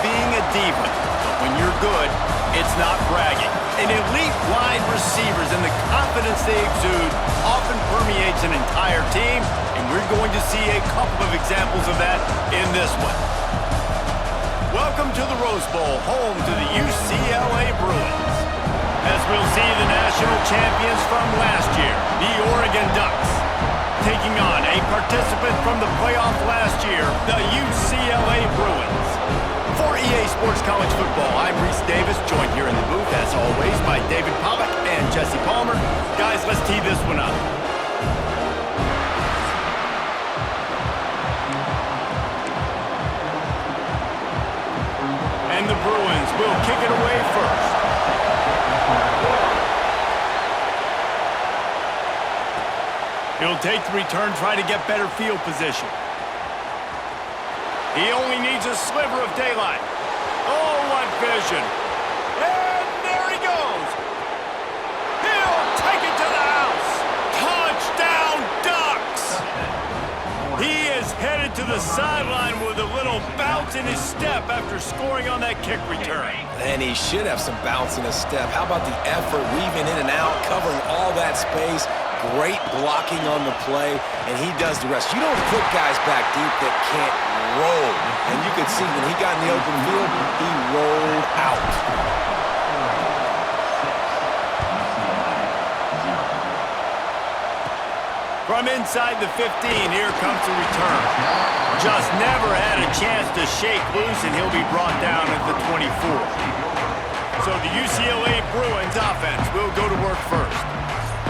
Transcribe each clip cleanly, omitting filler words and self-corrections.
being a diva, but when you're good, it's not bragging. And elite wide receivers and the confidence they exude often permeates an entire team, and we're going to see a couple of examples of that in this one. Welcome to the Rose Bowl, home to the UCLA Bruins. As we'll see the national champions from last year, the Oregon Ducks, taking on a participant from the playoff last year, the UCLA Bruins. For EA Sports College Football, I'm Reese Davis, joined here in the booth, as always, by David Pollack and Jesse Palmer. Guys, let's tee this one up. And the Bruins will kick it away first. He'll take the return, try to get better field position. He only needs a sliver of daylight. Oh, what vision. And there he goes. He'll take it to the house. Touchdown, Ducks. He is headed to the sideline with a little bounce in his step after scoring on that kick return. And he should have some bounce in his step. How about the effort, weaving in and out, covering all that space. Great blocking on the play, and he does the rest. You don't put guys back deep that can't roll. And you could see when he got in the open field, he rolled out. From inside the 15, here comes the return. Just never had a chance to shake loose, and he'll be brought down at the 24. So the UCLA Bruins offense will go to work first.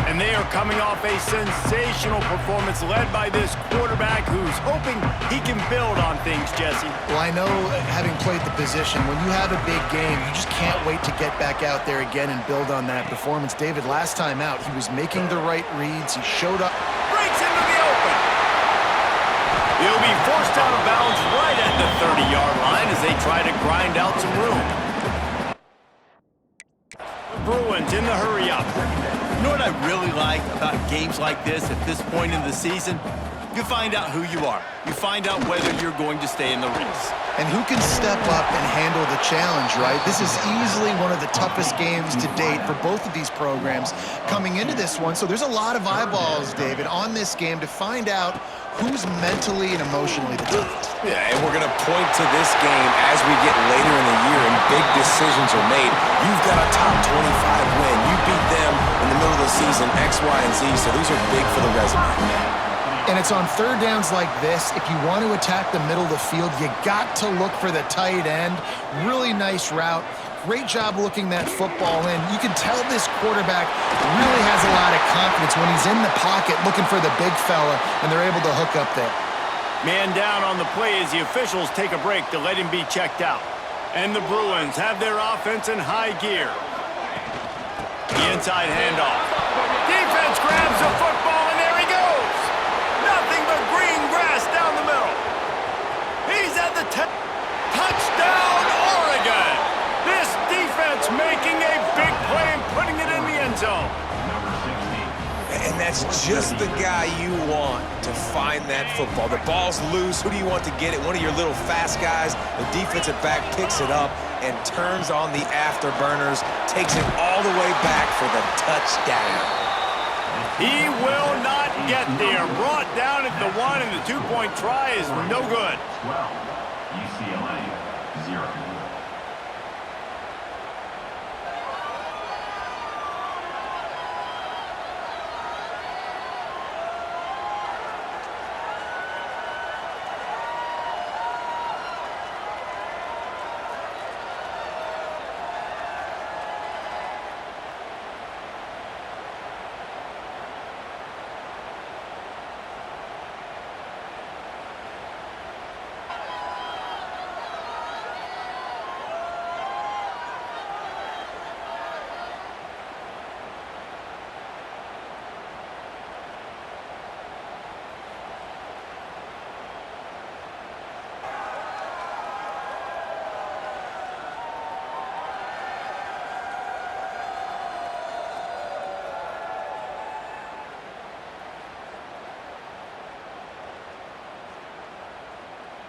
And they are coming off a sensational performance led by this quarterback who's hoping he can build on things, Jesse. Well, I know, having played the position, when you have a big game, you just can't wait to get back out there again and build on that performance. David, last time out, he was making the right reads. He showed up. Breaks into the open. He'll be forced out of bounds right at the 30-yard line as they try to grind out some room. The Bruins in the hurry-up. You know what I really like about games like this at this point in the season? You find out who you are. You find out whether you're going to stay in the race. And who can step up and handle the challenge, right? This is easily one of the toughest games to date for both of these programs coming into this one. So there's a lot of eyeballs, David, on this game to find out who's mentally and emotionally the toughest. Yeah, and we're going to point to this game as we get later in the year and big decisions are made. You've got a top 25 win. You beat them in the middle of the season, X, Y, and Z, so these are big for the resume. And it's on third downs like this, if you want to attack the middle of the field, you got to look for the tight end. Really nice route. Great job looking that football in. You can tell this quarterback really has a lot of confidence when he's in the pocket looking for the big fella, and they're able to hook up there. Man down on the play as the officials take a break to let him be checked out. And the Bruins have their offense in high gear. The inside handoff. Defense grabs the football, and there he goes. Nothing but green grass down the middle. He's at the touchdown, Oregon. This defense making a big play and putting it in the end zone. And that's just the guy you want to find that football. The ball's loose. Who do you want to get it? One of your little fast guys. The defensive back picks it up and turns on the afterburners, takes it all the way back for the touchdown. He will not get there. Brought down at the 1, and the 2-point try is no good. 12, UCLA, 0.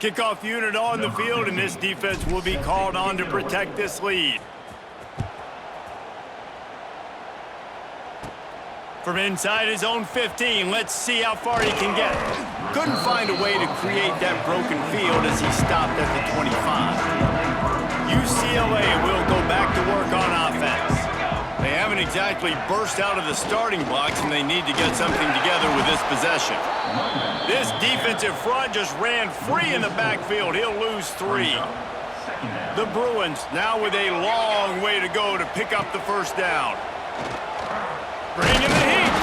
Kickoff unit on the field, and this defense will be called on to protect this lead. From inside his own 15, let's see how far he can get. Couldn't find a way to create that broken field as he stopped at the 25. UCLA will go back to work on offense. They haven't exactly burst out of the starting blocks, and they need to get something together with this possession. This defensive front just ran free in the backfield. He'll lose 3. The Bruins now with a long way to go to pick up the first down. Bringing the heat.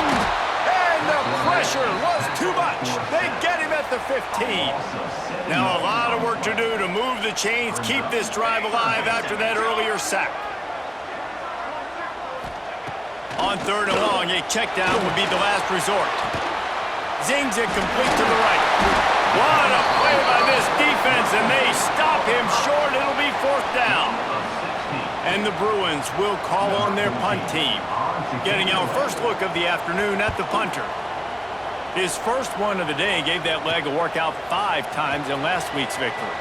And the pressure was too much. They get him at the 15. Now a lot of work to do to move the chains, keep this drive alive after that earlier sack. On 3rd and long, a check down would be the last resort. Zings it complete to the right. What a play by this defense, and they stop him short. It'll be 4th down. And the Bruins will call on their punt team. Getting our first look of the afternoon at the punter. His first one of the day gave that leg a workout 5 times in last week's victory.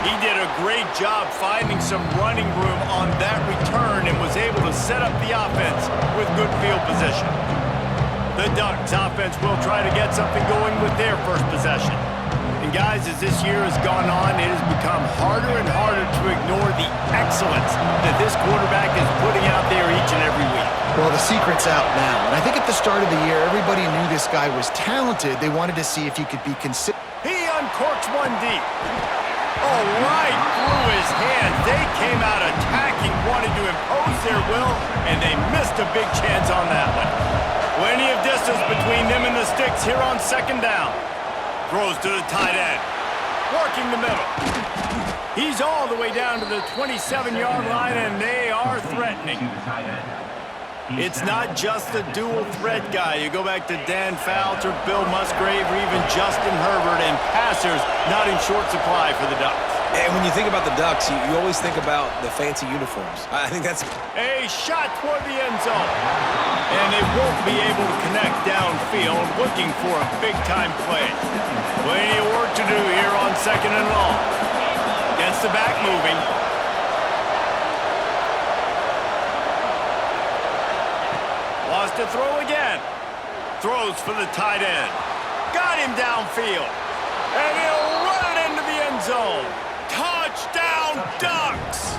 He did a great job finding some running room on that return and was able to set up the offense with good field position. The Ducks offense will try to get something going with their first possession. And guys, as this year has gone on, it has become harder and harder to ignore the excellence that this quarterback is putting out there each and every week. Well, the secret's out now. And I think at the start of the year, everybody knew this guy was talented. They wanted to see if he could be consistent. He uncorks one deep. Oh, right through his hands. They came out attacking, wanted to impose their will, and they missed a big chance on that one. Plenty of distance between them and the sticks here on 2nd down. Throws to the tight end. Working the middle. He's all the way down to the 27-yard line, and they are threatening. It's not just a dual threat guy. You go back to Dan Fouts or Bill Musgrave or even Justin Herbert, and passers not in short supply for the Ducks. And when you think about the Ducks, you always think about the fancy uniforms. I think that's... A shot toward the end zone. And they won't be able to connect downfield, looking for a big-time play. Plenty of work to do here on 2nd and long. Gets the back moving. Lost to throw again. Throws for the tight end. Got him downfield. And he'll run it into the end zone. Touchdown, Ducks!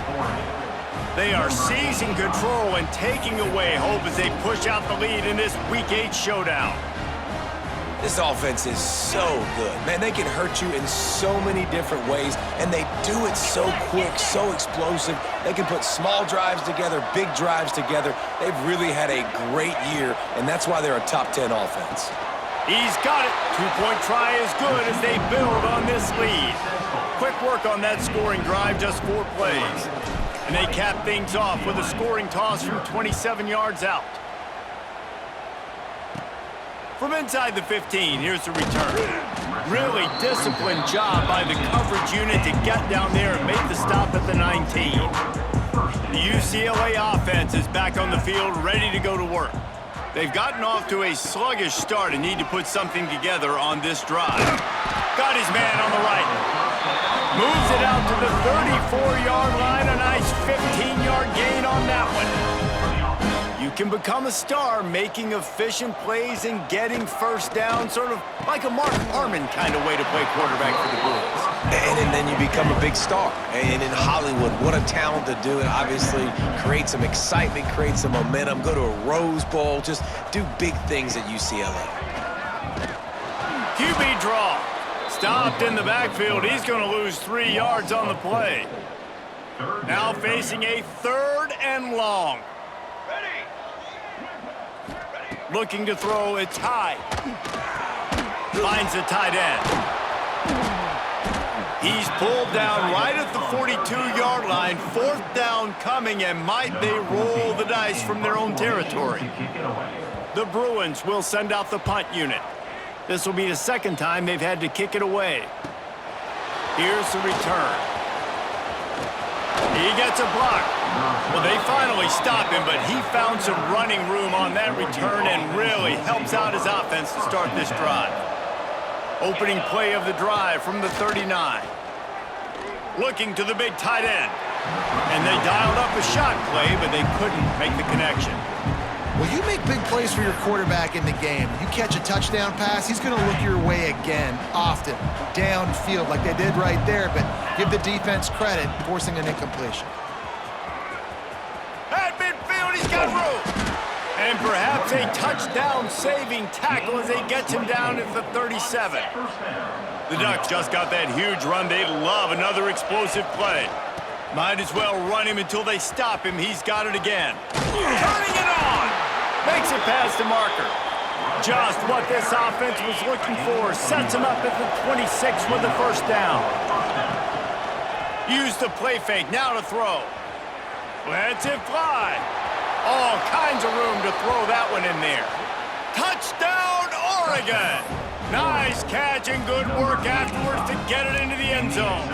They are seizing control and taking away hope as they push out the lead in this Week 8 showdown. This offense is so good. Man, they can hurt you in so many different ways, and they do it so quick, so explosive. They can put small drives together, big drives together. They've really had a great year, and that's why they're a top 10 offense. He's got it. 2-point try is good as they build on this lead. Quick work on that scoring drive, just 4 plays. And they cap things off with a scoring toss from 27 yards out. From inside the 15, here's the return. Really disciplined job by the coverage unit to get down there and make the stop at the 19. The UCLA offense is back on the field, ready to go to work. They've gotten off to a sluggish start and need to put something together on this drive. Got his man on the right. Moves it out to the 34-yard line. A nice 15-yard gain on that one. You can become a star making efficient plays and getting first down, sort of like a Mark Harmon kind of way to play quarterback for the Bulls. And then you become a big star. And in Hollywood, what a talent to do it. Obviously, create some excitement, create some momentum, go to a Rose Bowl, just do big things at UCLA. QB draw. Stopped in the backfield. He's going to lose 3 yards on the play. Now facing a 3rd and long. Looking to throw, it's high. Finds the tight end. He's pulled down right at the 42-yard line. 4th down coming, and might they roll the dice from their own territory. The Bruins will send out the punt unit. This will be the 2nd time they've had to kick it away. Here's the return. He gets a block. Well, they finally stop him, but he found some running room on that return and really helps out his offense to start this drive. Opening play of the drive from the 39. Looking to the big tight end. And they dialed up a shot play, but they couldn't make the connection. Well, you make big plays for your quarterback in the game. You catch a touchdown pass, he's going to look your way again, often, downfield like they did right there, but give the defense credit, forcing an incompletion. At midfield, he's got room. And perhaps a touchdown-saving tackle as he gets him down at the 37. The Ducks just got that huge run. They love another explosive play. Might as well run him until they stop him. He's got it again. Turning it on. Makes it past the marker. Just what this offense was looking for. Sets him up at the 26 with the first down. Use the play fake. Now to throw. Lets it fly. All kinds of room to throw that one in there. Touchdown, Oregon. Nice catch and good work afterwards to get it into the end zone.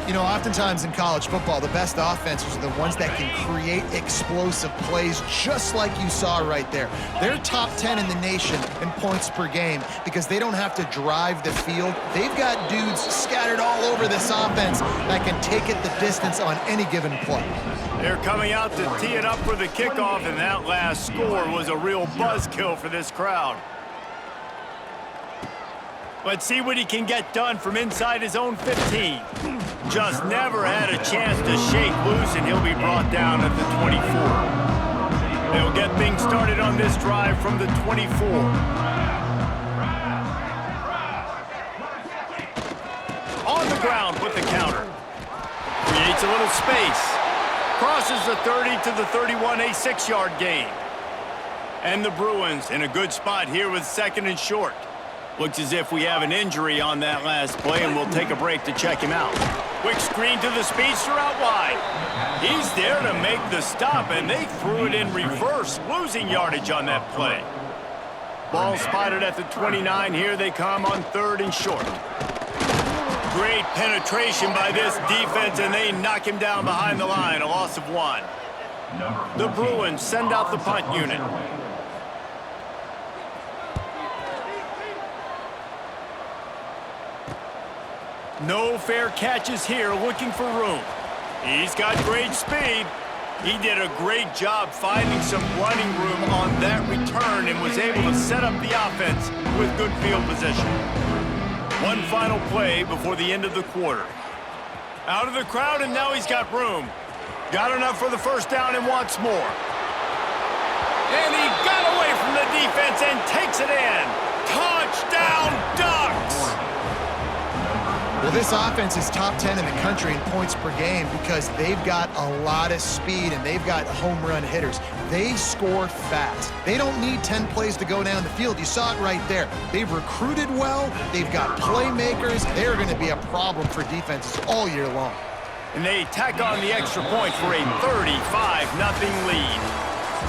You know, oftentimes in college football, the best offenses are the ones that can create explosive plays just like you saw right there. They're top 10 in the nation in points per game because they don't have to drive the field. They've got dudes scattered all over this offense that can take it the distance on any given play. They're coming out to tee it up for the kickoff, and that last score was a real buzzkill for this crowd. Let's see what he can get done from inside his own 15. Just never had a chance to shake loose, and he'll be brought down at the 24. They'll get things started on this drive from the 24. On the ground with the counter. Creates a little space. Crosses the 30 to the 31, a 6-yard gain. And the Bruins in a good spot here with second and short. Looks as if we have an injury on that last play, and we'll take a break to check him out. Quick screen to the speedster out wide. He's there to make the stop, and they threw it in reverse, losing yardage on that play. Ball spotted at the 29. Here they come on third and short. Great penetration by this defense, and they knock him down behind the line, a loss of 1. The Bruins send out the punt unit. No fair catches here, looking for room. He's got great speed. He did a great job finding some running room on that return and was able to set up the offense with good field position. One final play before the end of the quarter. Out of the crowd, and now he's got room. Got enough for the first down and wants more. And he got away from the defense and takes it in. Touchdown, Ducks! Well, this offense is top 10 in the country in points per game because they've got a lot of speed and they've got home run hitters. They score fast. They don't need 10 plays to go down the field. You saw it right there. They've recruited well. They've got playmakers. They're going to be a problem for defenses all year long. And they tack on the extra point for a 35-0 lead.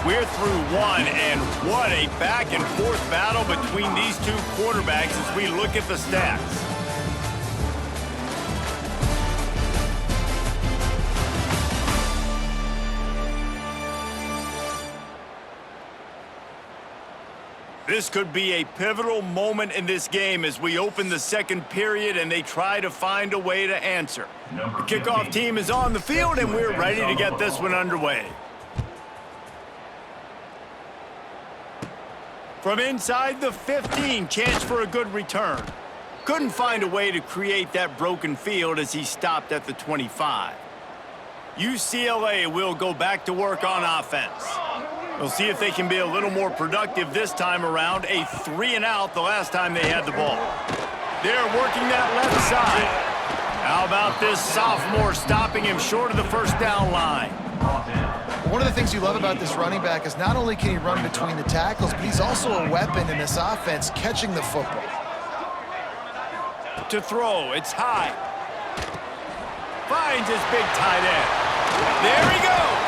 We're through one, and what a back-and-forth battle between these two quarterbacks as we look at the stats. This could be a pivotal moment in this game as we open the second period and they try to find a way to answer. The kickoff team is on the field and we're ready to get this one underway. From inside the 15, chance for a good return. Couldn't find a way to create that broken field as he stopped at the 25. UCLA will go back to work on offense. We'll see if they can be a little more productive this time around. A 3-and-out the last time they had the ball. They're working that left side. How about this sophomore stopping him short of the first down line? One of the things you love about this running back is not only can he run between the tackles, but he's also a weapon in this offense catching the football. To throw, it's high. Finds his big tight end. There he goes.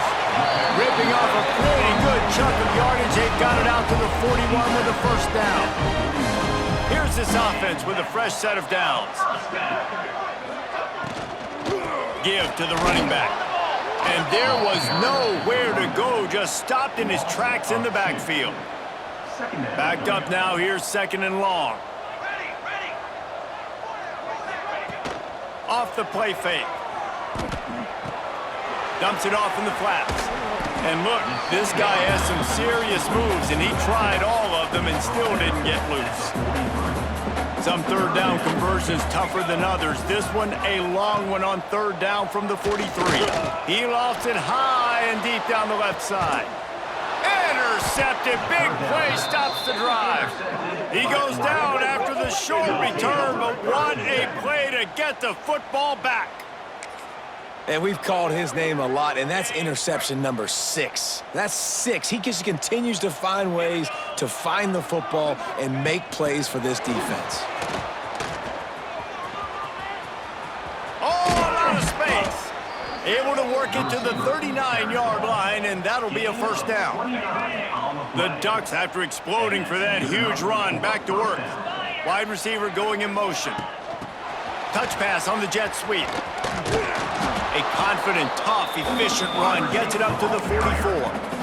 Ripping off a pretty good chunk of yardage. They've got it out to the 41 with a first down. Here's this offense with a fresh set of downs. give to the running back. And there was nowhere to go, just stopped in his tracks in the backfield. Backed up now, here's 2nd and long. Off the play fake. Dumps it off in the flats. And look, this guy has some serious moves, and he tried all of them and still didn't get loose. Some 3rd down conversions tougher than others. This one, a long one on 3rd down from the 43. He lofts it high and deep down the left side. Intercepted. Big play stops the drive. He goes down after the short return, but what a play to get the football back. And we've called his name a lot, and that's interception number 6. That's 6. He just continues to find ways to find the football and make plays for this defense. All out of space. Able to work it to the 39-yard line, and that'll be a 1st down. The Ducks, after exploding for that huge run, back to work. Wide receiver going in motion. Touch pass on the jet sweep. A confident, tough, efficient run gets it up to the 44.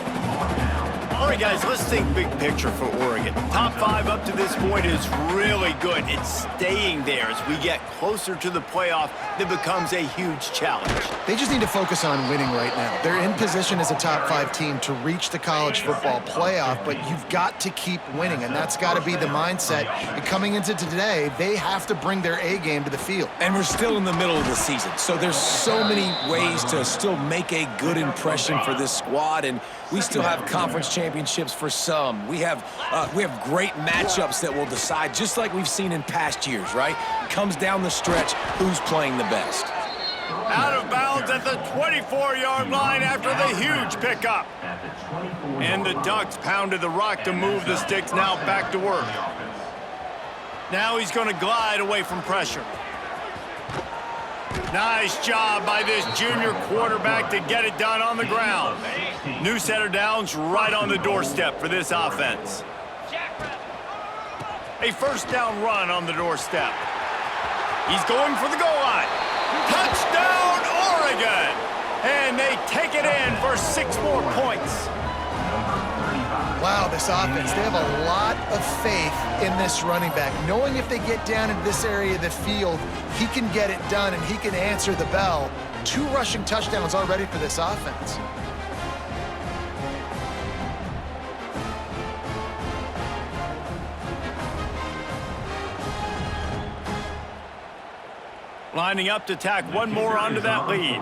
All right, guys, let's think big picture for Oregon. Top 5 up to this point is really good. It's staying there as we get closer to the playoff. That becomes a huge challenge. They just need to focus on winning right now. They're in position as a top 5 team to reach the college football playoff, but you've got to keep winning, and that's got to be the mindset. And coming into today, they have to bring their A game to the field. And we're still in the middle of the season, so there's so many ways to still make a good impression for this squad, and we still have conference championships for some. We have great matchups that will decide, just like we've seen in past years, right? Comes down the stretch, who's playing the best. Out of bounds at the 24-yard line after the huge pickup. And the Ducks pounded the rock to move the sticks, now back to work. Now he's going to glide away from pressure. Nice job by this junior quarterback to get it done on the ground. New set of downs right on the doorstep for this offense. A 1st down run on the doorstep. He's going for the goal line. Touchdown, Oregon! And they take it in for 6 more points. Wow, this offense, they have a lot of faith in this running back, knowing if they get down into this area of the field, he can get it done and he can answer the bell. 2 rushing touchdowns already for this offense. Lining up to tack one more onto that lead.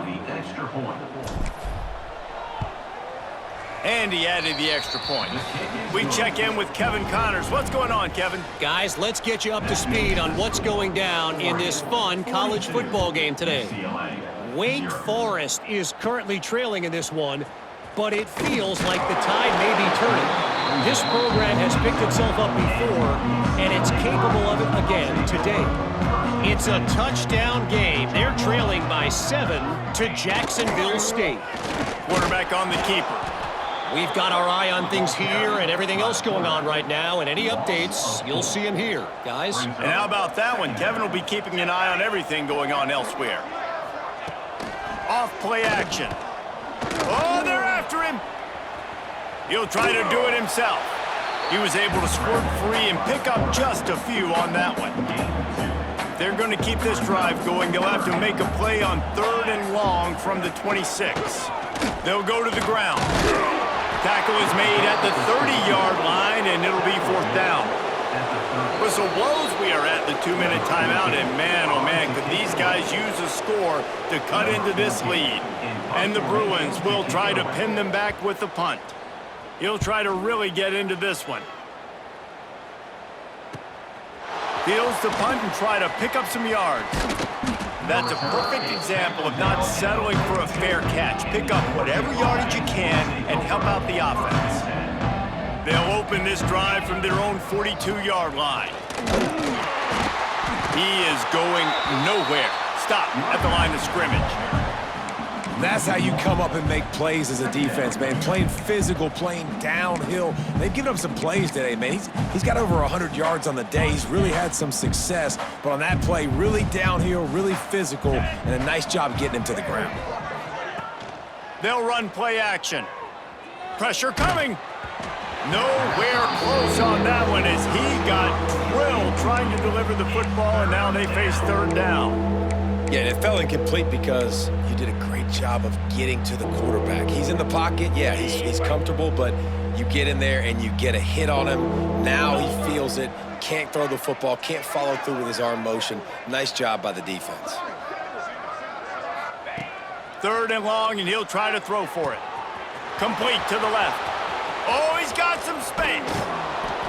And he added the extra point. We check in with Kevin Connors. What's going on, Kevin? Guys, let's get you up to speed on what's going down in this fun college football game today. Wake Forest is currently trailing in this one, but it feels like the tide may be turning. This program has picked itself up before, and it's capable of it again today. It's a touchdown game. They're trailing by 7 to Jacksonville State. Quarterback on the keeper. We've got our eye on things here and everything else going on right now, and any updates, you'll see them here, guys. And how about that one? Kevin will be keeping an eye on everything going on elsewhere. Off play action. Oh, they're after him. He'll try to do it himself. He was able to squirt free and pick up just a few on that one. If they're going to keep this drive going, they'll have to make a play on 3rd and long from the 26. They'll go to the ground. Tackle is made at the 30-yard line, and it'll be 4th down. Whistle blows, we are at the 2-minute timeout, and man, oh man, could these guys use a score to cut into this lead. And the Bruins will try to pin them back with the punt. He'll try to really get into this one. Fields the punt and try to pick up some yards. That's a perfect example of not settling for a fair catch. Pick up whatever yardage you can and help out the offense. They'll open this drive from their own 42-yard line. He is going nowhere. Stop at the line of scrimmage. That's how you come up and make plays as a defense, man. Playing physical, playing downhill. They've given up some plays today, man. He's got over 100 yards on the day. He's really had some success. But on that play, really downhill, really physical, and a nice job getting him to the ground. They'll run play action. Pressure coming. Nowhere close on that one as he got drilled trying to deliver the football, and now they face third down. Yeah, and it fell incomplete because you did a great job of getting to the quarterback. He's in the pocket. Yeah, he's comfortable, but you get in there and you get a hit on him. Now he feels it, can't throw the football, can't follow through with his arm motion. Nice job by the defense. Third and long, and he'll try to throw for it. Complete to the left. Oh, he's got some space.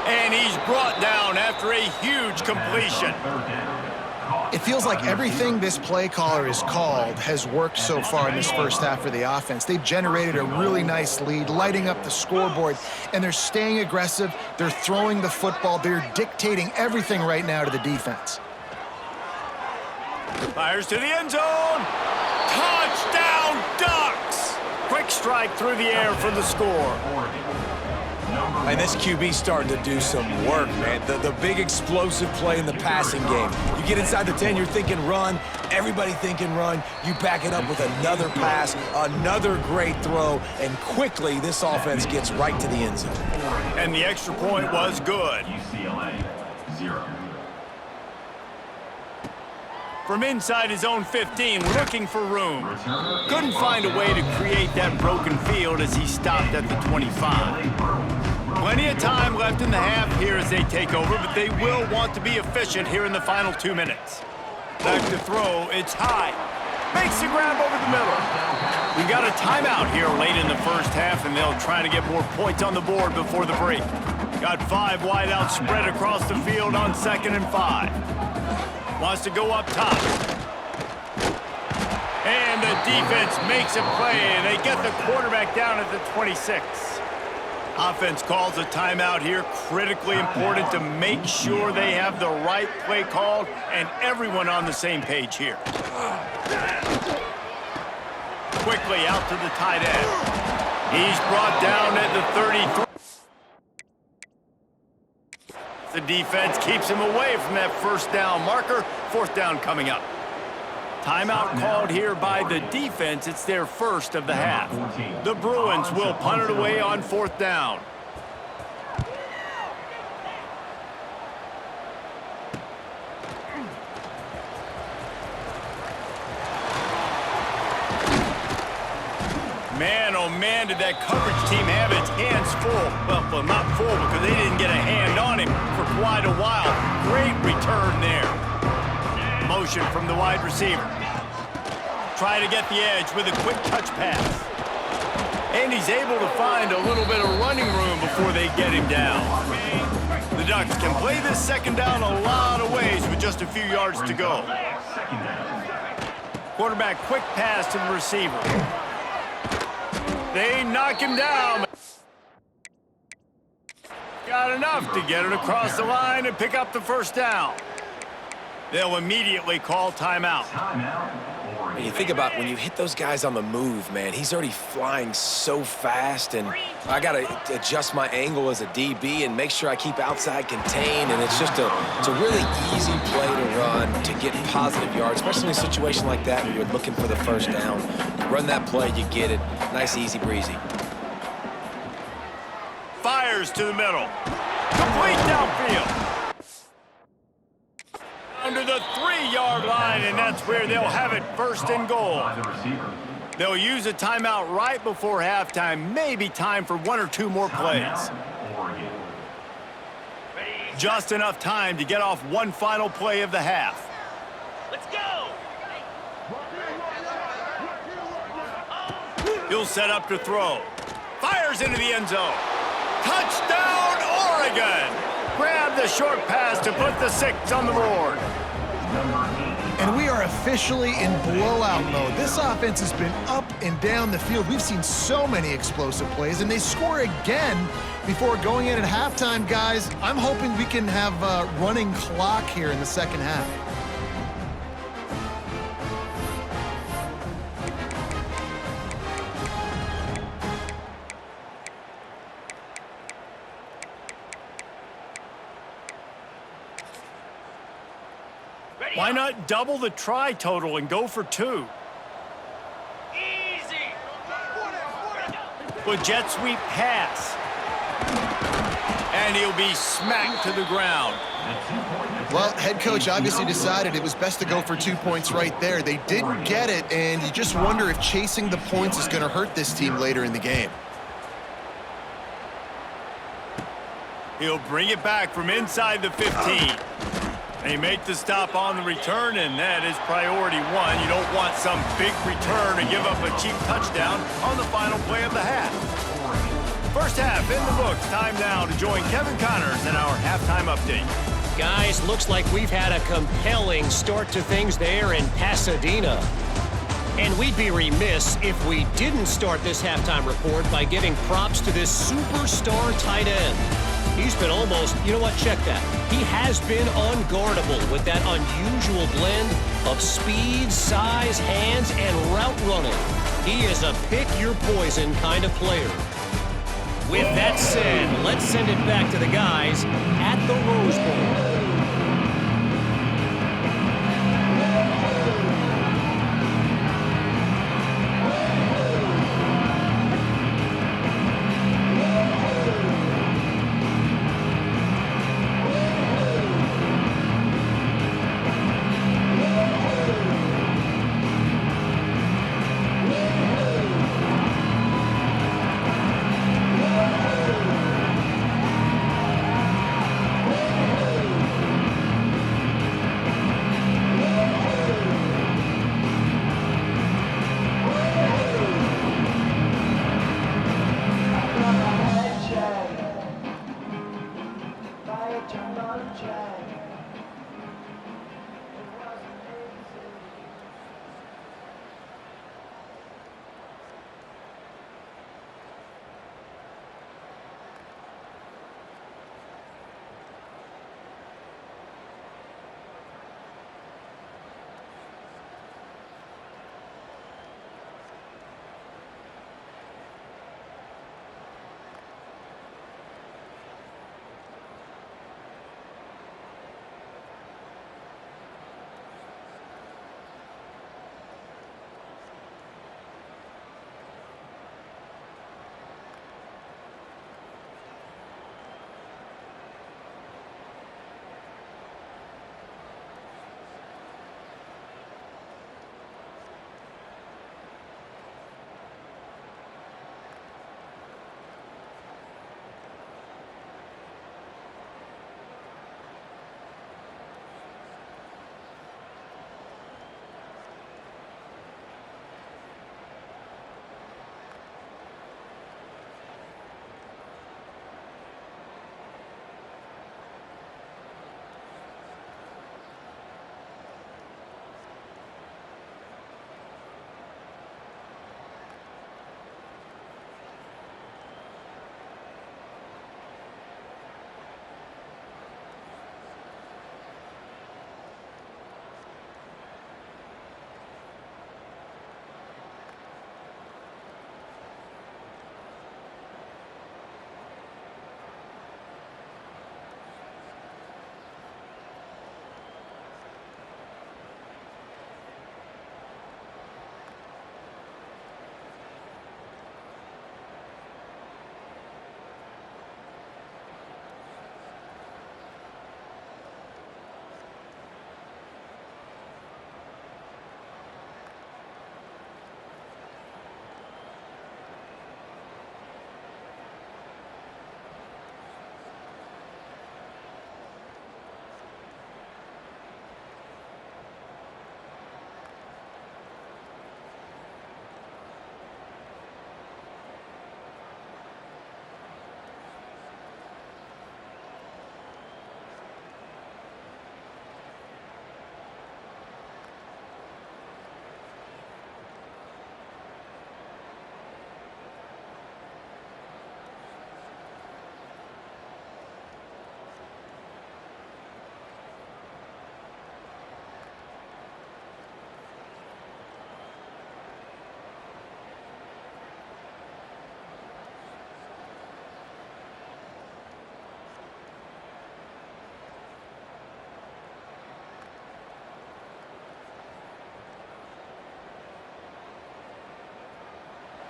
And he's brought down after a huge completion. It feels like everything this play caller has called has worked so far in this first half for the offense. They've generated a really nice lead, lighting up the scoreboard, and they're staying aggressive. They're throwing the football. They're dictating everything right now to the defense. Fires to the end zone. Touchdown, Ducks! Quick strike through the air for the score. And this QB's starting to do some work, man. The big explosive play in the passing game. You get inside the 10, you're thinking run. Everybody thinking run. You back it up with another pass, another great throw, and quickly this offense gets right to the end zone. And the extra point was good. UCLA, 0. From inside his own 15, looking for room. Couldn't find a way to create that broken field as he stopped at the 25. Plenty of time left in the half here as they take over, but they will want to be efficient here in the final 2 minutes. Back to throw, it's high. Makes the grab over the middle. We got a timeout here late in the first half, and they'll try to get more points on the board before the break. Got 5 wide out spread across the field on 2nd and 5. Wants to go up top. And the defense makes a play, and they get the quarterback down at the 26. Offense calls a timeout here. Critically important to make sure they have the right play called and everyone on the same page here. Quickly out to the tight end. He's brought down at the 33. The defense keeps him away from that first down marker. 4th down coming up. Timeout called here by the defense. It's their first of the half. The Bruins will punt it away on 4th down. Man, oh man, did that coverage team have its hands full. Well, not full because they didn't get a hand on him for quite a while. Great return there. Motion from the wide receiver. Try to get the edge with a quick touch pass. And he's able to find a little bit of running room before they get him down. The Ducks can play this 2nd down a lot of ways with just a few yards to go. Quarterback quick pass to the receiver. They knock him down. Got enough to get it across the line and pick up the 1st down. They'll immediately call timeout. And you think about when you hit those guys on the move, man, he's already flying so fast, and I got to adjust my angle as a DB and make sure I keep outside contained, and it's just it's a really easy play to run to get positive yards, especially in a situation like that where you're looking for the 1st down. You run that play, you get it. Nice, easy breezy. Fires to the middle. Complete downfield. Under the 3-yard line, and that's where they'll have it 1st and goal. They'll use a timeout right before halftime. Maybe time for 1 or 2 more plays. Just enough time to get off one final play of the half. Let's go! He'll set up to throw. Fires into the end zone. Touchdown, Oregon! Grab the short pass to put the 6 on the board. And we are officially in blowout mode. This offense has been up and down the field. We've seen so many explosive plays, and they score again before going in at halftime, guys. I'm hoping we can have a running clock here in the 2nd half. Why not double the try total and go for 2? With jet sweep pass. And he'll be smacked to the ground. Well, head coach obviously decided it was best to go for 2 points right there. They didn't get it, and you just wonder if chasing the points is going to hurt this team later in the game. He'll bring it back from inside the 15. They make the stop on the return, and that is priority 1. You don't want some big return to give up a cheap touchdown on the final play of the half. First half in the books. Time now to join Kevin Connors in our halftime update. Guys, looks like we've had a compelling start to things there in Pasadena. And we'd be remiss if we didn't start this halftime report by giving props to this superstar tight end. He's been almost, you know what, check that. He has been unguardable with that unusual blend of speed, size, hands, and route running. He is a pick-your-poison kind of player. With that said, let's send it back to the guys at the Rose Bowl.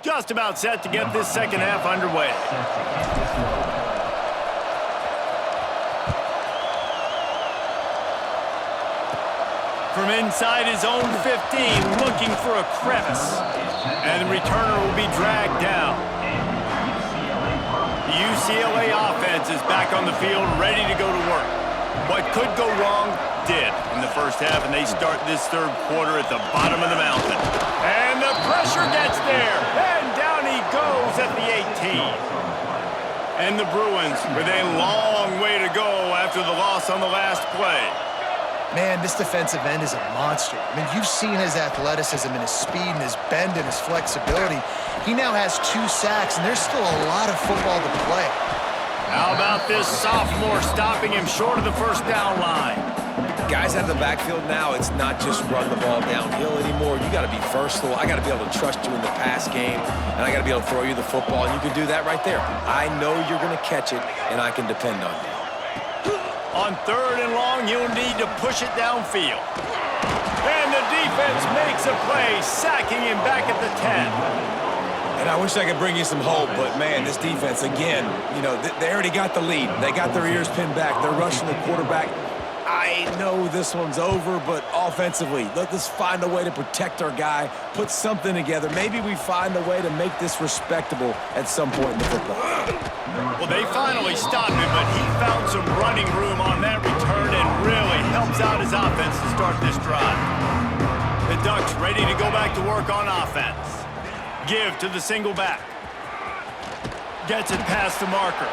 Just about set to get this second half underway. From inside his own 15, looking for a crevice. And the returner will be dragged down. The UCLA offense is back on the field, ready to go to work. What could go wrong did in the first half, and they start this third quarter at the bottom of the mountain. And the pressure gets there, and down he goes at the 18. And the Bruins with a long way to go after the loss on the last play. Man, this defensive end is a monster. I mean, you've seen his athleticism and his speed and his bend and his flexibility. He now has 2 sacks, and there's still a lot of football to play. How about this sophomore stopping him short of the first down line? Guys out of the backfield now, it's not just run the ball downhill anymore. You got to be versatile. I got to be able to trust you in the pass game, and I got to be able to throw you the football, and you can do that right there. I know you're going to catch it, and I can depend on you. On third and long, you'll need to push it downfield. And the defense makes a play, sacking him back at the 10. And I wish I could bring you some hope, but, man, this defense, again, you know, they already got the lead. They got their ears pinned back. They're rushing the quarterback. I know this one's over, but offensively, let us find a way to protect our guy, put something together. Maybe we find a way to make this respectable at some point in the football. Well, they finally stopped him, but he found some running room on that return and really helps out his offense to start this drive. The Ducks ready to go back to work on offense. Give to the single back. Gets it past the marker.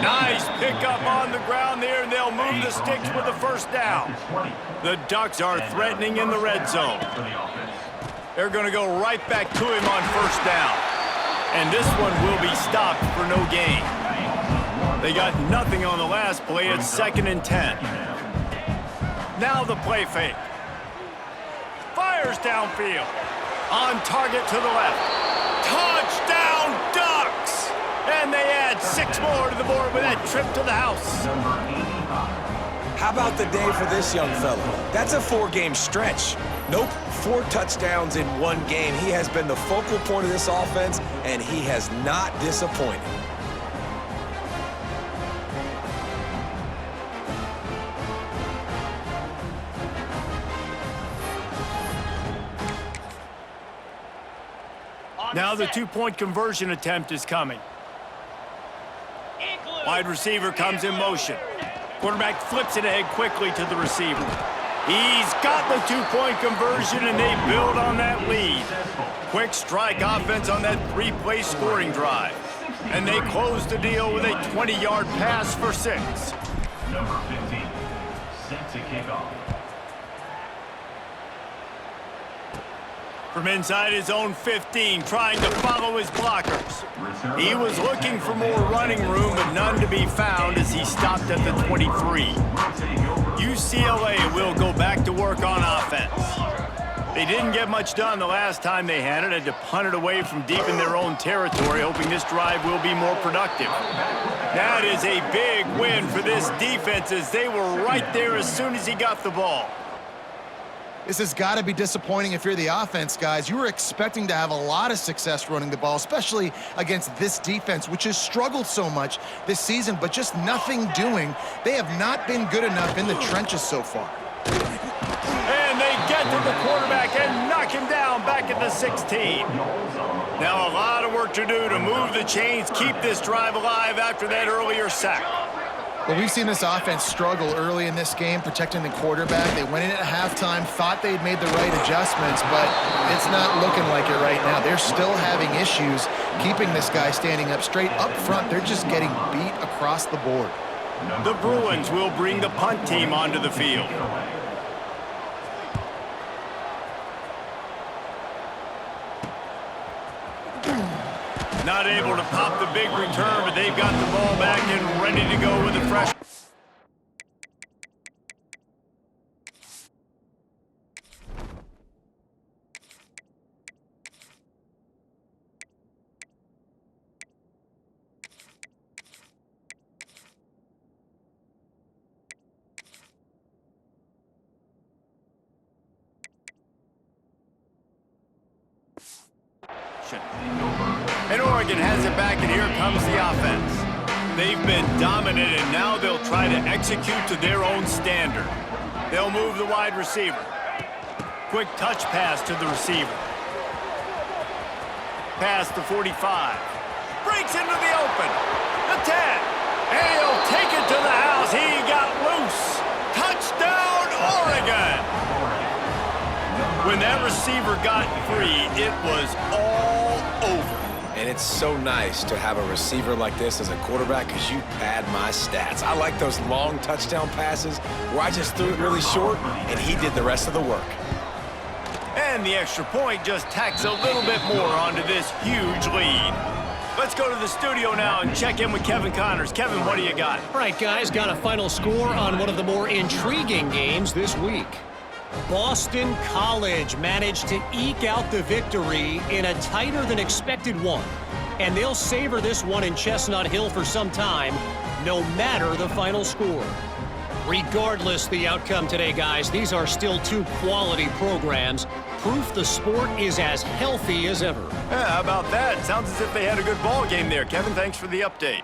Nice pickup on the ground there, and they'll move the sticks with the first down. The Ducks are threatening in the red zone. They're going to go right back to him on first down. And this one will be stopped for no gain. They got nothing on the last play. It's 2nd and 10. Now the play fake. Fires downfield. On target to the left. Touchdown, Ducks! And they add 6 more to the board with that trip to the house. How about the day for this young fella? That's a 4-game stretch. Nope, 4 touchdowns in 1 game. He has been the focal point of this offense, and he has not disappointed. Now the 2-point conversion attempt is coming. Wide receiver comes in motion. Quarterback flips it ahead quickly to the receiver. He's got the 2-point conversion, and they build on that lead. Quick strike offense on that 3-play scoring drive. And they close the deal with a 20-yard pass for 6. Number 15, set to kick off. From inside his own 15, trying to follow his blockers. He was looking for more running room, but none to be found as he stopped at the 23. UCLA will go back to work on offense. They didn't get much done the last time they had it to punt it away from deep in their own territory, hoping this drive will be more productive. That is a big win for this defense as they were right there as soon as he got the ball. This has got to be disappointing if you're the offense, guys. You were expecting to have a lot of success running the ball, especially against this defense, which has struggled so much this season, but just nothing doing. They have not been good enough in the trenches so far. And they get to the quarterback and knock him down back at the 16. Now a lot of work to do to move the chains, keep this drive alive after that earlier sack. Well, we've seen this offense struggle early in this game, protecting the quarterback. They went in at halftime, thought they'd made the right adjustments, but it's not looking like it right now. They're still having issues keeping this guy standing up straight. Up front, they're just getting beat across the board. The Bruins will bring the punt team onto the field. Not able to pop the big return, but they've got the ball back and ready to go with a fresh. And Oregon has it back, and here comes the offense. They've been dominant, and now they'll try to execute to their own standard. They'll move the wide receiver. Quick touch pass to the receiver. Pass to 45. Breaks into the open. The 10. And he'll take it to the house. He got loose. Touchdown, Oregon! When that receiver got free, it was all over. And it's so nice to have a receiver like this as a quarterback because you pad my stats. I like those long touchdown passes where I just threw it really short and he did the rest of the work. And the extra point just tacks a little bit more onto this huge lead. Let's go to the studio now and check in with Kevin Connors. Kevin, what do you got? All right, guys, got a final score on one of the more intriguing games this week. Boston College managed to eke out the victory in a tighter than expected one. And they'll savor this one in Chestnut Hill for some time, no matter the final score. Regardless the outcome today, guys, these are still two quality programs. Proof the sport is as healthy as ever. Yeah, how about that? Sounds as if they had a good ball game there. Kevin, thanks for the update.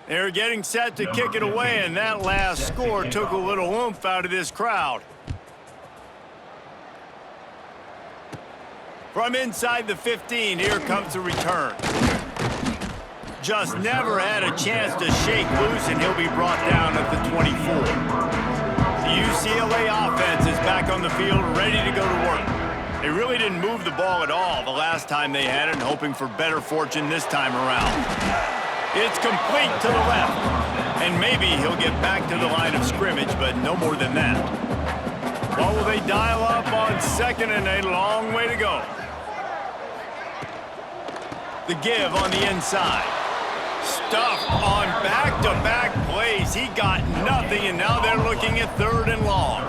They're getting set to kick it away, and that last score took a little oomph out of this crowd. From inside the 15, here comes the return. Just never had a chance to shake loose, and he'll be brought down at the 24. The UCLA offense is back on the field, ready to go to work. They really didn't move the ball at all the last time they had it, and hoping for better fortune this time around. It's complete to the left, and maybe he'll get back to the line of scrimmage, but no more than that. What will they dial up on second, and a long way to go? The give on the inside. Stuffed on back-to-back plays. He got nothing, and now they're looking at third and long.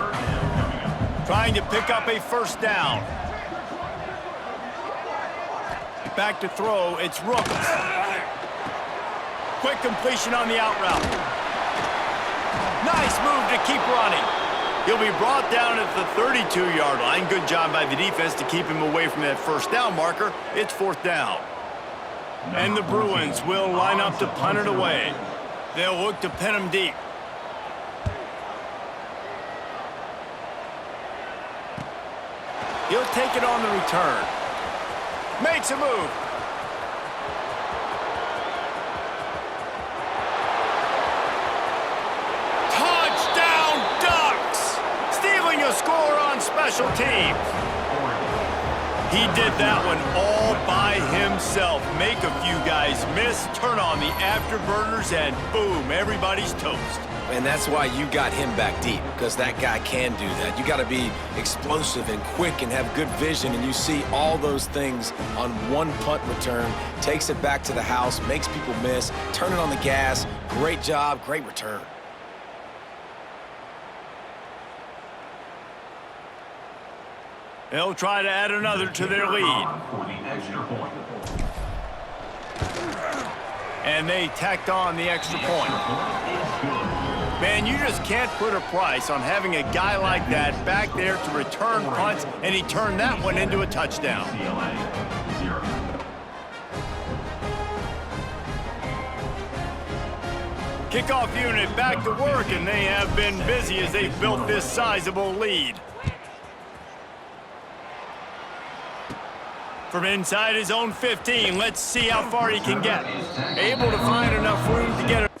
Trying to pick up a first down. Back to throw, it's Rooks. Quick completion on the out route. Nice move to keep running. He'll be brought down at the 32-yard line. Good job by the defense to keep him away from that first down marker. It's 4th down. And the Bruins will line up to punt it away. They'll look to pin him deep. He'll take it on the return. Makes a move. Touchdown Ducks! Stealing a score on special teams. He did that one all by himself. Make a few guys miss, turn on the afterburners, and boom, everybody's toast. And that's why you got him back deep, because that guy can do that. You got to be explosive and quick and have good vision, and you see all those things on one punt return. Takes it back to the house, makes people miss, turning on the gas. Great job, great return. They'll try to add another to their lead. For the extra point. And they tacked on the extra point. Man, you just can't put a price on having a guy like that back there to return punts, and he turned that one into a touchdown. UCLA 0. Kickoff unit back to work, and they have been busy as they've built this sizable lead. From inside his own 15, let's see how far he can get. Able to find enough room to get it.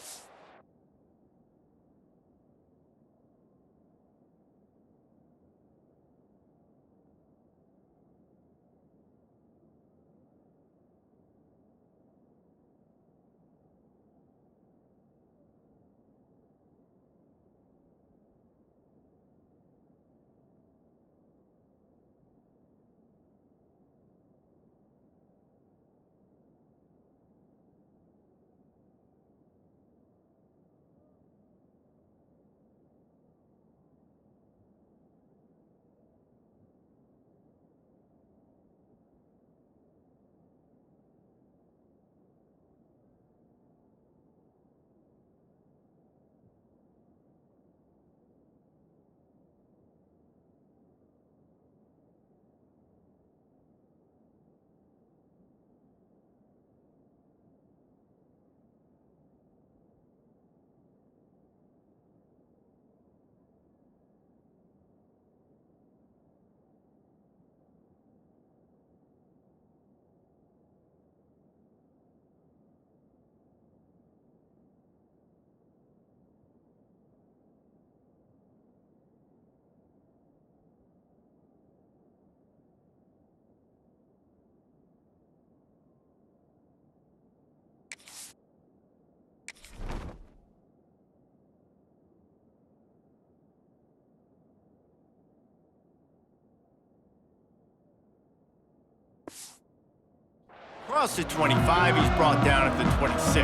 Across the 25, he's brought down at the 26.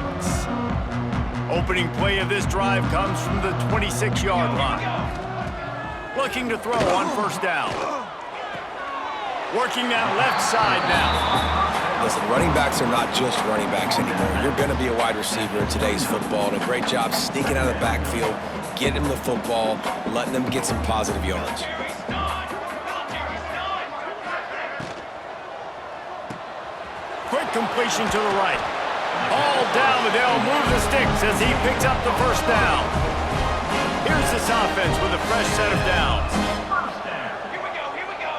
Opening play of this drive comes from the 26-yard line. Looking to throw on first down. Working that left side now. Listen, running backs are not just running backs anymore. You're going to be a wide receiver in today's football, and a great job sneaking out of the backfield, getting them the football, letting them get some positive yards. Quick completion to the right. All down, but they'll move the sticks as he picks up the first down. Here's this offense with a fresh set of downs. Here we go.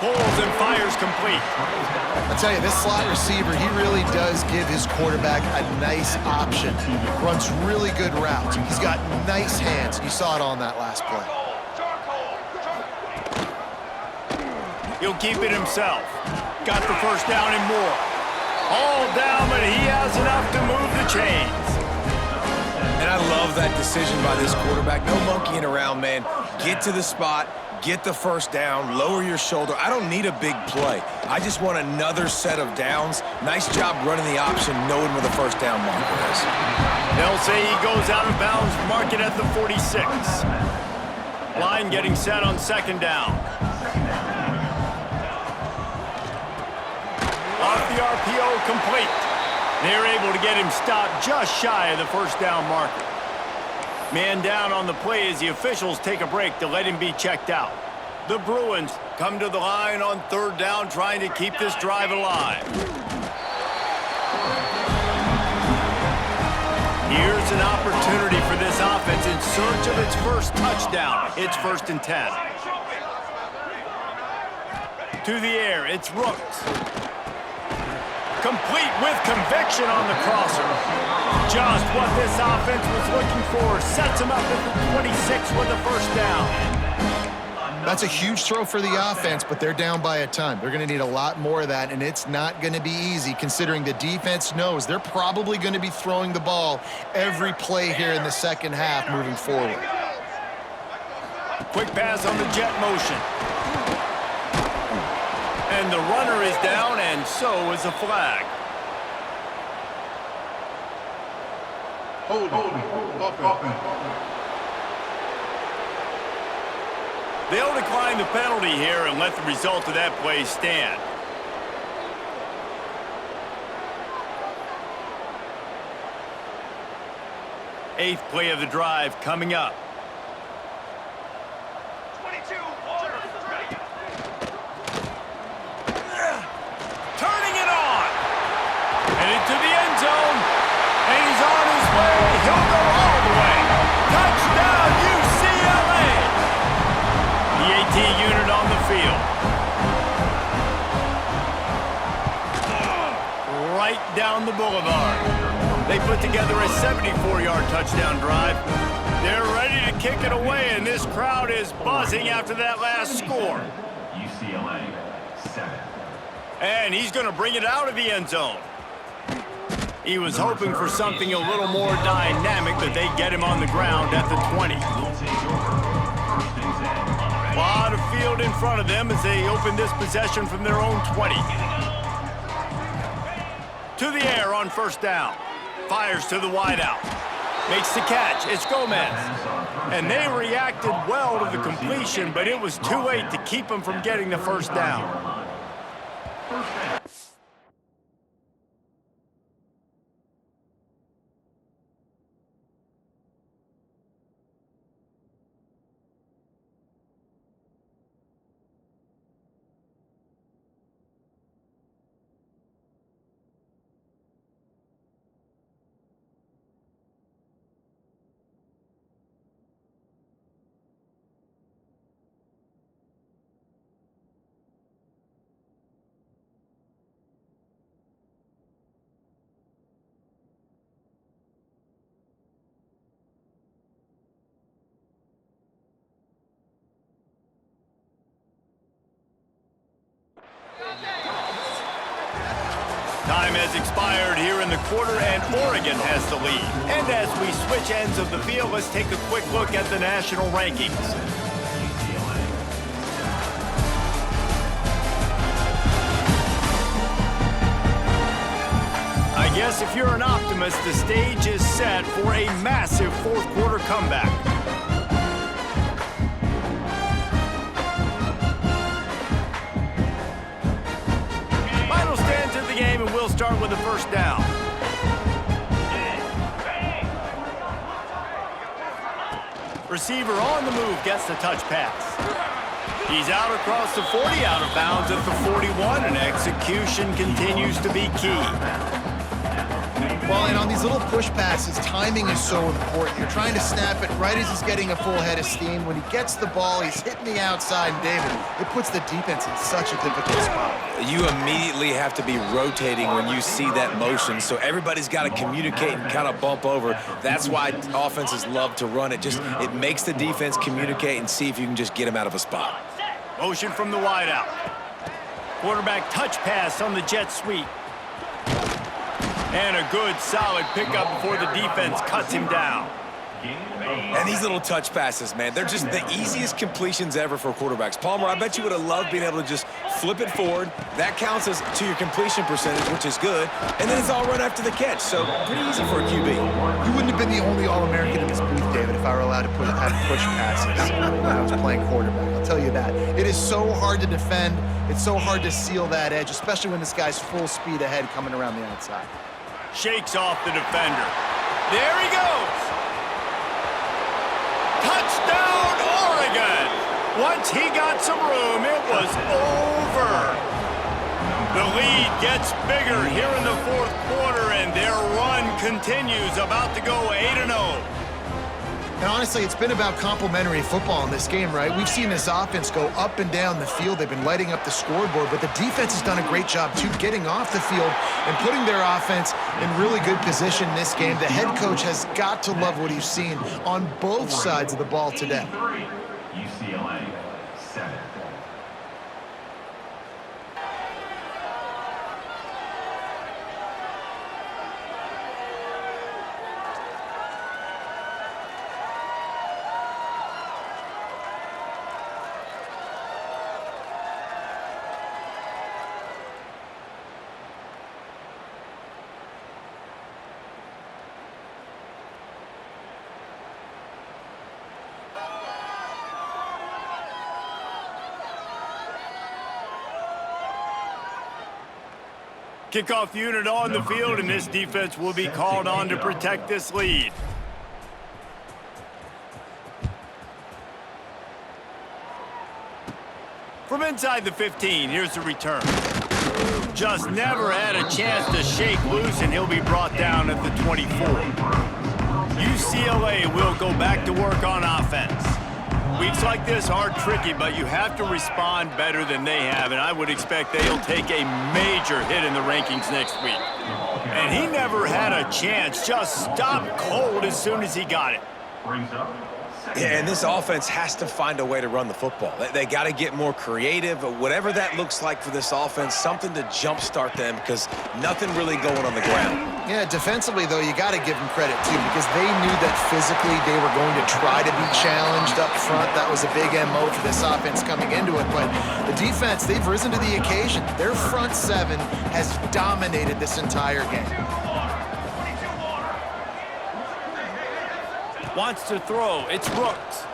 Pulls and fires complete. I tell you, this slot receiver, he really does give his quarterback a nice option. Runs really good routes. He's got nice hands. You saw it on that last play. He'll keep it himself. Got the first down and more. All down, but he has enough to move the chains. And I love that decision by this quarterback. No monkeying around, man. Get to the spot, get the first down, lower your shoulder. I don't need a big play. I just want another set of downs. Nice job running the option, knowing where the first down marker is. They'll say he goes out of bounds, mark it at the 46. Line getting set on second down. Off the RPO, complete. They're able to get him stopped just shy of the first down marker. Man down on the play as the officials take a break to let him be checked out. The Bruins come to the line on third down, trying to keep this drive alive. Here's an opportunity for this offense in search of its first touchdown. It's 1st and 10. To the air, it's Rooks. Complete with conviction on the crosser. Just what this offense was looking for. Sets him up at the 26 with the first down. That's a huge throw for the offense, but they're down by a ton. They're going to need a lot more of that, and it's not going to be easy considering the defense knows they're probably going to be throwing the ball every play here in the second half moving forward. Quick pass on the jet motion. And the runner is down, and so is a flag. They'll decline the penalty here and let the result of that play stand. Eighth play of the drive coming up. Turning it on. Headed to the end zone. And he's on his way. He'll go all the way. Touchdown, UCLA. The AT unit on the field. Right down the boulevard. They put together a 74-yard touchdown drive. They're ready to kick it away, and this crowd is buzzing after that last score. UCLA 7. And he's going to bring it out of the end zone. He was hoping for something a little more dynamic, but they get him on the ground at the 20. A lot of field in front of them as they open this possession from their own 20. To the air on first down. Fires to the wideout. Makes the catch. It's Gomez. And they reacted well to the completion, but it was too late to keep them from getting the first down. Time has expired here in the quarter, and Oregon has the lead. And as we switch ends of the field, let's take a quick look at the national rankings. I guess if you're an optimist, the stage is set for a massive fourth quarter comeback. Game, and we'll start with the first down. Receiver on the move gets the touch pass. He's out across the 40, out of bounds at the 41, and execution continues to be key. Well, and on these little push passes, timing is so important. You're trying to snap it right as he's getting a full head of steam. When he gets the ball, he's hitting the outside, and David, it puts the defense in such a difficult spot. You immediately have to be rotating when you see that motion, so everybody's got to communicate and kind of bump over. That's why offenses love to run it. It makes the defense communicate and see if you can just get him out of a spot. Motion from the wideout. Quarterback touch pass on the jet sweep. And a good, solid pickup before the defense cuts him down. And these little touch passes, man, they're just the easiest completions ever for quarterbacks. Palmer, I bet you would have loved being able to just flip it forward. That counts as to your completion percentage, which is good. And then it's all run after the catch, so pretty easy for a QB. You wouldn't have been the only All-American in this booth, David, if I were allowed to have push passes when I was playing quarterback. I'll tell you that. It is so hard to defend. It's so hard to seal that edge, especially when this guy's full speed ahead coming around the outside. Shakes off the defender. There he goes. Touchdown, Oregon. Once he got some room, it was over. The lead gets bigger here in the fourth quarter, and their run continues, about to go 8-0. And honestly, it's been about complementary football in this game, right? We've seen this offense go up and down the field. They've been lighting up the scoreboard, but the defense has done a great job, too, getting off the field and putting their offense in really good position in this game. The head coach has got to love what he's seen on both sides of the ball today. UCLA 7. Kickoff unit on the field, and this defense will be called on to protect this lead. From inside the 15, here's the return. Just never had a chance to shake loose, and he'll be brought down at the 24. UCLA will go back to work on offense. Weeks like this are tricky, but you have to respond better than they have, and I would expect they'll take a major hit in the rankings next week. And he never had a chance, just stopped cold as soon as he got it. Brings up. Yeah, and this offense has to find a way to run the football. They got to get more creative, whatever that looks like for this offense, something to jumpstart them, because nothing really going on the ground. Yeah, defensively, though, you got to give them credit, too, because they knew that physically they were going to try to be challenged up front. That was a big MO for this offense coming into it, but the defense, they've risen to the occasion. Their front seven has dominated this entire game. Wants to throw. It's Brooks.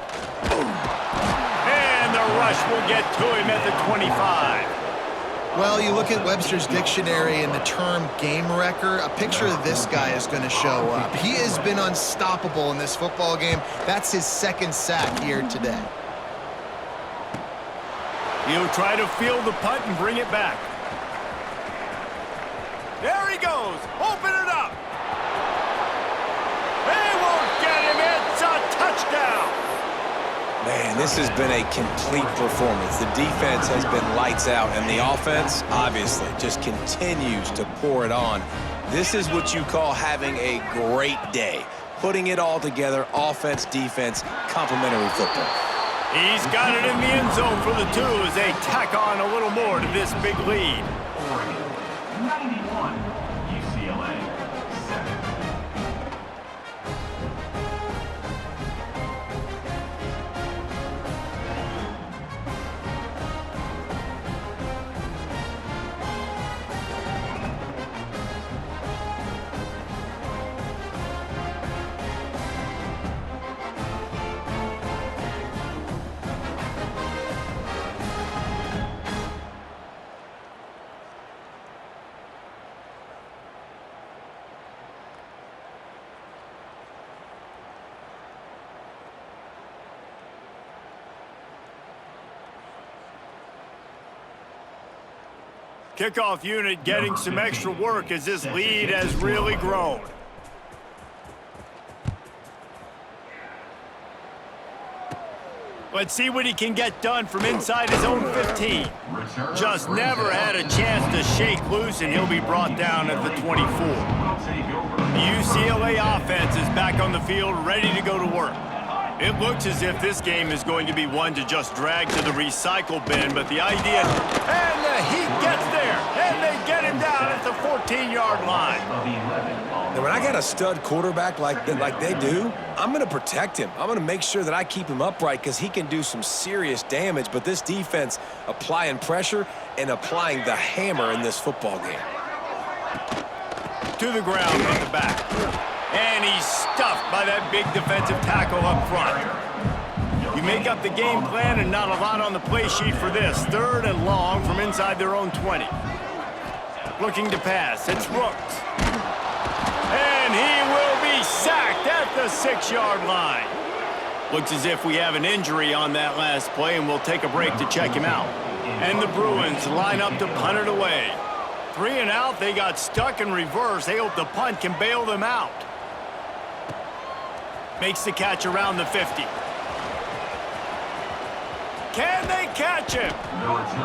And the rush will get to him at the 25. Well, you look at Webster's dictionary and the term game wrecker, a picture of this guy is going to show up. He has been unstoppable in this football game. That's his second sack here today. He'll try to field the punt and bring it back. There he goes. Open it up. They won't get him. It's a touchdown. Man, this has been a complete performance. The defense has been lights out, and the offense, obviously, just continues to pour it on. This is what you call having a great day. Putting it all together, offense, defense, complementary football. He's got it in the end zone for the two as they tack on a little more to this big lead. Oregon 91. UCLA 7. Kickoff unit getting some extra work as this lead has really grown. Let's see what he can get done from inside his own 15. Just never had a chance to shake loose, and he'll be brought down at the 24. The UCLA offense is back on the field, ready to go to work. It looks as if this game is going to be one to just drag to the recycle bin, but the idea, and the Heat gets there, and they get him down at the 14-yard line. There when I got a stud quarterback like they do, I'm going to protect him. I'm going to make sure that I keep him upright because he can do some serious damage. But this defense applying pressure and applying the hammer in this football game. To the ground at the back. And he's stuffed by that big defensive tackle up front. You make up the game plan and not a lot on the play sheet for this. 3rd and long from inside their own 20. Looking to pass. It's Brooks. And he will be sacked at the 6-yard line. Looks as if we have an injury on that last play, and we'll take a break to check him out. And the Bruins line up to punt it away. 3 and out, they got stuck in reverse. They hope the punt can bail them out. Makes the catch around the 50. Can they catch him?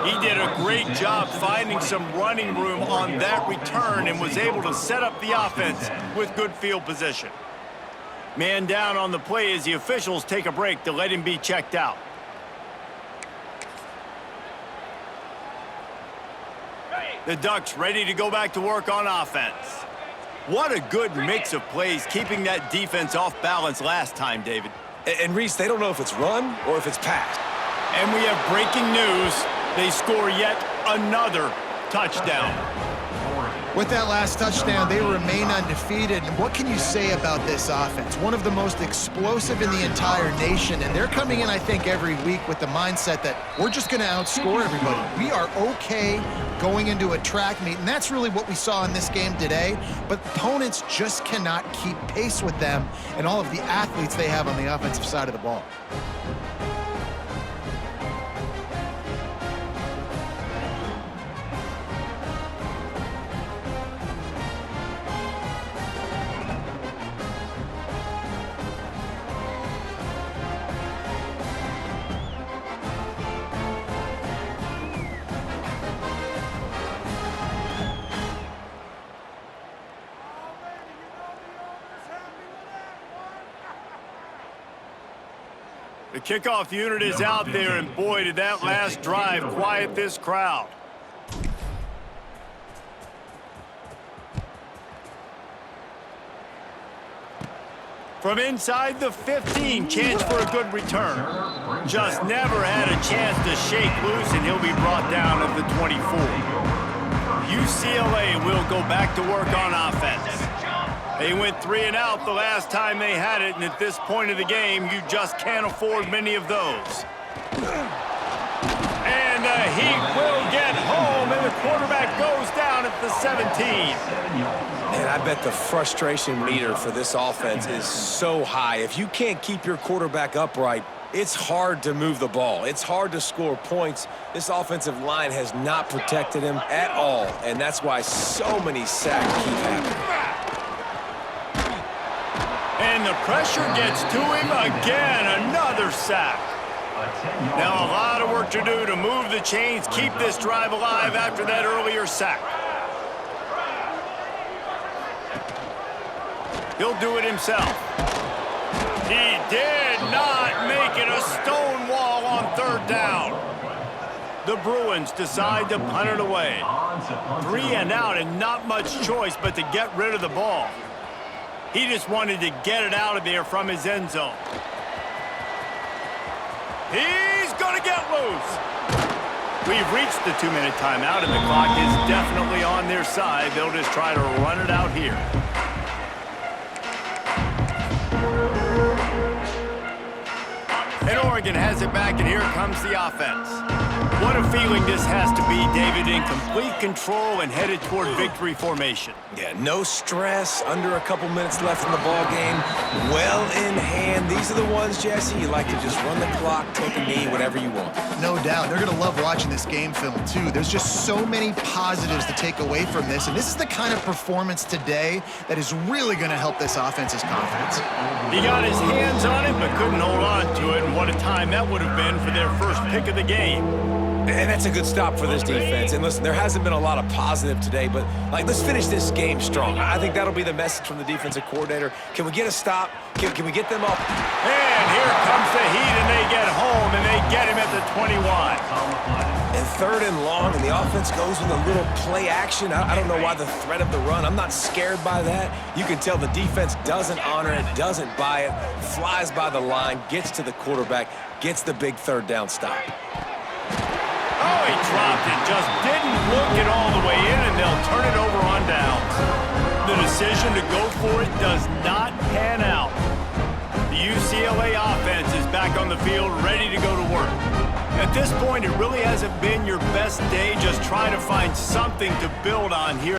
He did a great job finding some running room on that return and was able to set up the offense with good field position. Man down on the play as the officials take a break to let him be checked out. The Ducks ready to go back to work on offense. What a good mix of plays, keeping that defense off balance last time, David. And Reese, they don't know if it's run or if it's pass. And we have breaking news. They score yet another touchdown. With that last touchdown, they remain undefeated. And what can you say about this offense? One of the most explosive in the entire nation. And they're coming in, I think, every week with the mindset that we're just going to outscore everybody. We are okay going into a track meet. And that's really what we saw in this game today. But opponents just cannot keep pace with them and all of the athletes they have on the offensive side of the ball. The kickoff unit is out there, and boy, did that last drive quiet this crowd. From inside the 15, chance for a good return. Just never had a chance to shake loose, and he'll be brought down at the 24. UCLA will go back to work on offense. They went 3 and out the last time they had it, and at this point of the game, you just can't afford many of those. And the Heat will get home, and the quarterback goes down at the 17. And I bet the frustration meter for this offense is so high. If you can't keep your quarterback upright, it's hard to move the ball. It's hard to score points. This offensive line has not protected him at all, and that's why so many sacks keep happening. And the pressure gets to him again, another sack. Now a lot of work to do to move the chains, keep this drive alive after that earlier sack. He'll do it himself. He did not make it a stone wall on 3rd down. The Bruins decide to punt it away. 3 and out and not much choice but to get rid of the ball. He just wanted to get it out of there from his end zone. He's going to get loose. We've reached the 2-minute timeout, and the clock is definitely on their side. They'll just try to run it out here. And Oregon has it back, and here comes the offense. What a feeling this has to be, David, in complete control and headed toward victory formation. Yeah, no stress, under a couple minutes left in the ball game, well in hand. These are the ones, Jesse, you like to just run the clock, take a knee, whatever you want. No doubt. They're going to love watching this game film, too. There's just so many positives to take away from this, and this is the kind of performance today that is really going to help this offense's confidence. He got his hands on it, but couldn't hold on to it, and what a time that would have been for their first pick of the game. And that's a good stop for this defense. And listen, there hasn't been a lot of positive today, but let's finish this game strong. I think that'll be the message from the defensive coordinator. Can we get a stop? Can we get them up? And here comes the heat, and they get home, and they get him at the 21. And 3rd and long, and the offense goes with a little play action. I don't know why the threat of the run. I'm not scared by that. You can tell the defense doesn't honor it, doesn't buy it, flies by the line, gets to the quarterback, gets the big 3rd down stop. Oh, he dropped it. Just didn't look it all the way in, and they'll turn it over on downs. The decision to go for it does not pan out. The UCLA offense is back on the field, ready to go to work. At this point, it really hasn't been your best day. Just trying to find something to build on here.